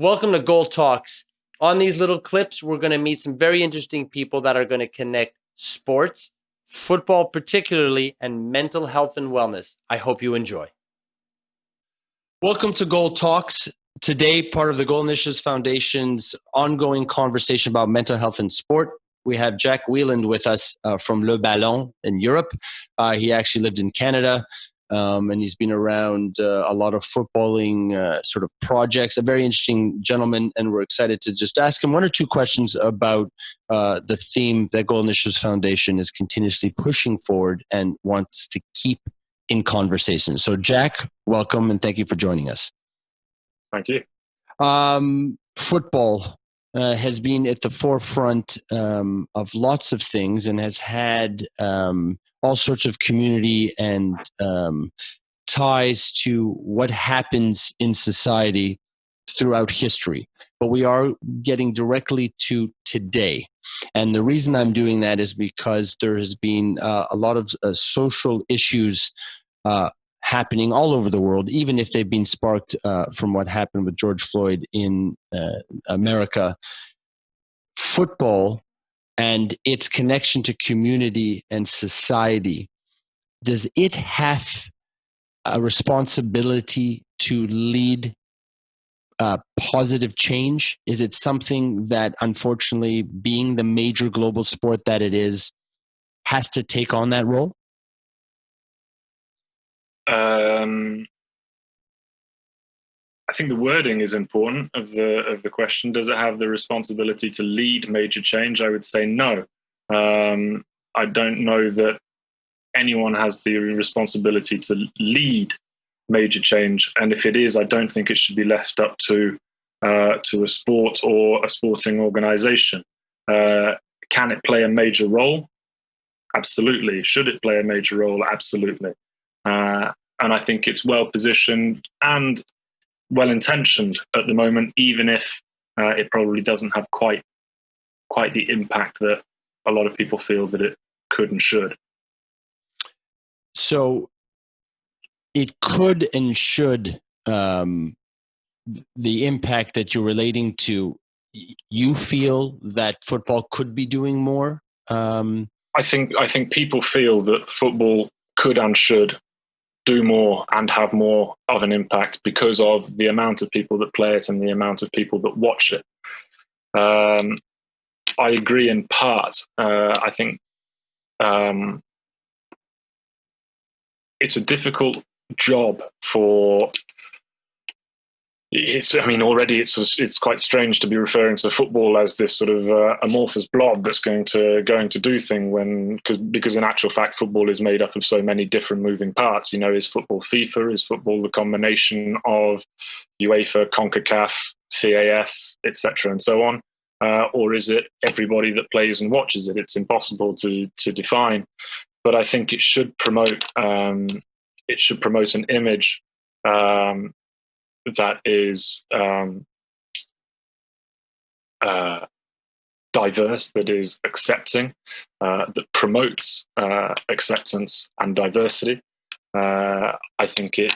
Welcome to Goal Talks. On these little clips, we're going to meet some very interesting people that are going to connect sports, football particularly, and mental health and wellness. I hope you enjoy. Welcome to Goal Talks. Today, part of the Goal Initiatives Foundation's ongoing conversation about mental health and sport. We have Jack Whelan with us from Le Ballon in Europe. He actually lived in Canada. And he's been around a lot of footballing sort of projects, a very interesting gentleman, and we're excited to just ask him one or two questions about the theme that Goal Initiatives Foundation is continuously pushing forward and wants to keep in conversation. So Jack, welcome, and thank you for joining us. Thank you. Football has been at the forefront of lots of things and has had all sorts of community and ties to what happens in society throughout history. But we are getting directly to today. And the reason I'm doing that is because there has been a lot of social issues happening all over the world, even if they've been sparked from what happened with George Floyd in America. Football and its connection to community and society, does it have a responsibility to lead positive change? Is it something that, unfortunately, being the major global sport that it is, has to take on that role? I think the wording is important of the question. Does it have the responsibility to lead major change? I would say no. I don't know that anyone has the responsibility to lead major change, and if it is, I don't think it should be left up to a sport or a sporting organization. Can it play a major role? Absolutely. Should it play a major role? Absolutely. And I think it's well positioned and well-intentioned at the moment, even if it probably doesn't have quite the impact that a lot of people feel that it could and should. So it could and should, the impact that you're relating to, you feel that football could be doing more? I think people feel that football could and should do more and have more of an impact because of the amount of people that play it and the amount of people that watch it. I agree in part. I think it's a difficult job for. Already it's quite strange to be referring to football as this sort of amorphous blob that's going to do thing because in actual fact football is made up of so many different moving parts. Is football FIFA? Is football the combination of UEFA, CONCACAF, CAF, etc. and so on, or is it everybody that plays and watches it? It's impossible to define, but I think it should promote an image that is diverse, that is accepting, that promotes acceptance and diversity. I think it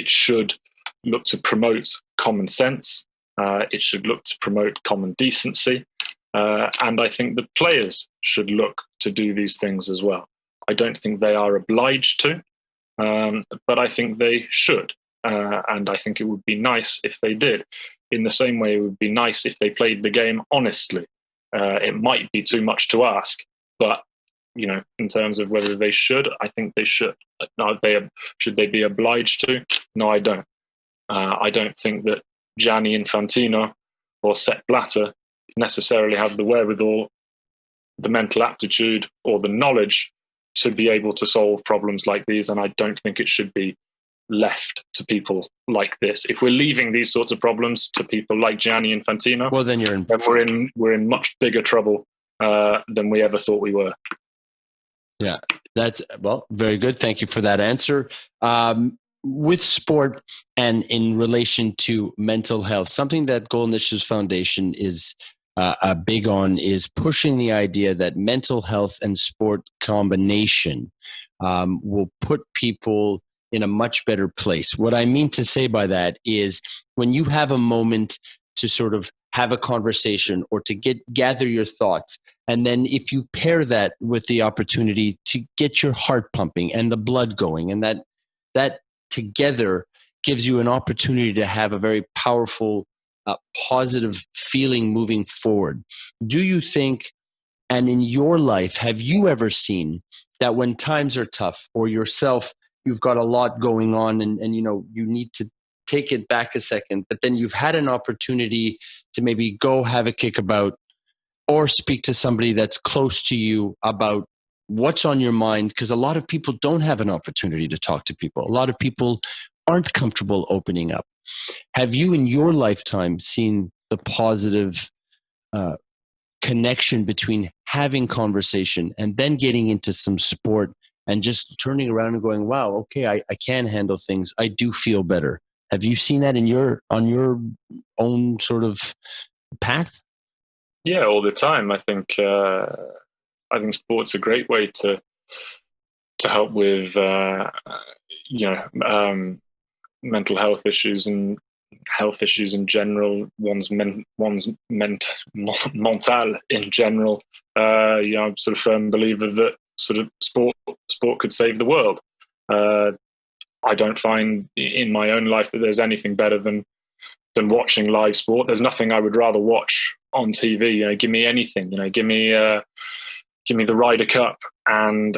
should look to promote common sense. It should look to promote common decency. And I think the players should look to do these things as well. I don't think they are obliged to, but I think they should. And I think it would be nice if they did. In the same way, it would be nice if they played the game honestly. It might be too much to ask, but in terms of whether they should, I think they should. Should they be obliged to? No, I don't. I don't think that Gianni Infantino or Sepp Blatter necessarily have the wherewithal, the mental aptitude, or the knowledge to be able to solve problems like these. And I don't think it should be left to people like this. If we're leaving these sorts of problems to people like Gianni Infantino, well, then we're in much bigger trouble than we ever thought we were. Yeah, that's very good. Thank you for that answer. With sport and in relation to mental health, something that Goal Initiatives Foundation is big on is pushing the idea that mental health and sport combination will put people in a much better place. What I mean to say by that is when you have a moment to sort of have a conversation or to gather your thoughts, and then if you pair that with the opportunity to get your heart pumping and the blood going, and that together gives you an opportunity to have a very powerful, positive feeling moving forward. Do you think, and in your life, have you ever seen that when times are tough or yourself, you've got a lot going on and you need to take it back a second, but then you've had an opportunity to maybe go have a kickabout or speak to somebody that's close to you about what's on your mind? Because a lot of people don't have an opportunity to talk to people. A lot of people aren't comfortable opening up. Have you in your lifetime seen the positive connection between having conversation and then getting into some sport and just turning around and going, wow, okay, I can handle things. I do feel better. Have you seen that on your own sort of path? Yeah, all the time. I think sport's a great way to help with you know mental health issues and health issues in general. Mental in general. I'm sort of firm believer that sort of sport could save the world. I don't find in my own life that there's anything better than watching live sport. There's nothing I would rather watch on TV. Give me anything. Give me the Ryder Cup, and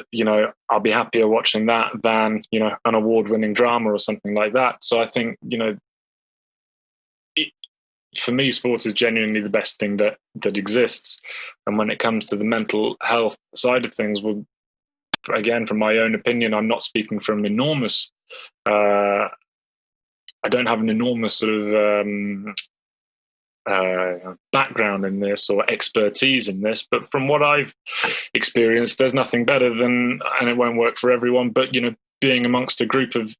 I'll be happier watching that than an award-winning drama or something like that. So I think for me, sports is genuinely the best thing that exists. And when it comes to the mental health side of things, well, again, from my own opinion, I'm not speaking from enormous. I don't have an enormous sort of background in this or expertise in this, but from what I've experienced, there's nothing better than, and it won't work for everyone, but being amongst a group of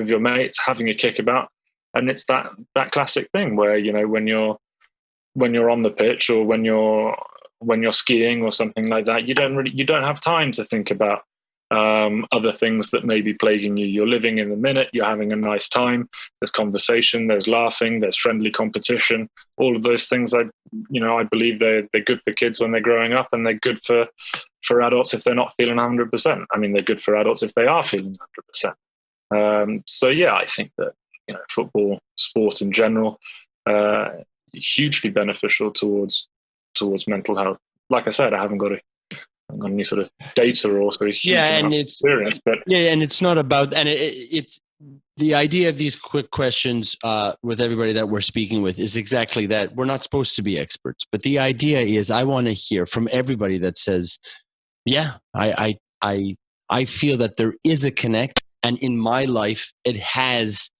your mates, having a kickabout, and it's that classic thing where when you're on the pitch or when you're skiing or something like that, you don't have time to think about other things that may be plaguing you. You're living in the minute. You're having a nice time. There's conversation. There's laughing. There's friendly competition. All of those things, I believe they're good for kids when they're growing up, and they're good for adults if they're not feeling 100%. I mean, they're good for adults if they are feeling 100%. So yeah, I think that football, sport in general, hugely beneficial towards mental health. Like I said, I haven't got any sort of data or sort of huge amount of experience, but and it's not about, and it's the idea of these quick questions with everybody that we're speaking with is exactly that. We're not supposed to be experts, but the idea is I want to hear from everybody that says, yeah, I feel that there is a connect, and in my life it has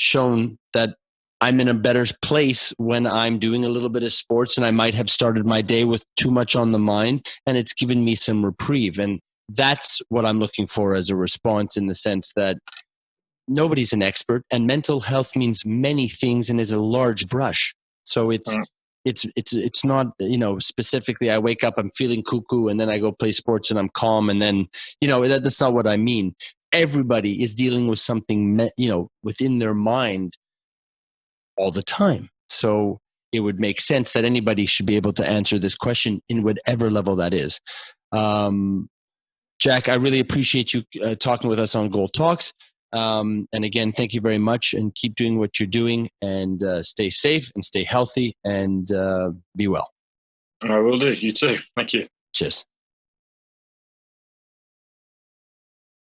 shown that I'm in a better place when I'm doing a little bit of sports, and I might have started my day with too much on the mind, and it's given me some reprieve. And that's what I'm looking for as a response, in the sense that nobody's an expert, and mental health means many things and is a large brush. So it's not, specifically I wake up, I'm feeling cuckoo, and then I go play sports and I'm calm. And then, that's not what I mean. Everybody is dealing with something, within their mind all the time. So it would make sense that anybody should be able to answer this question in whatever level that is. Jack, I really appreciate you talking with us on Goal Talks. And again, thank you very much, and keep doing what you're doing, and stay safe and stay healthy, and be well. I will do. You too. Thank you. Cheers.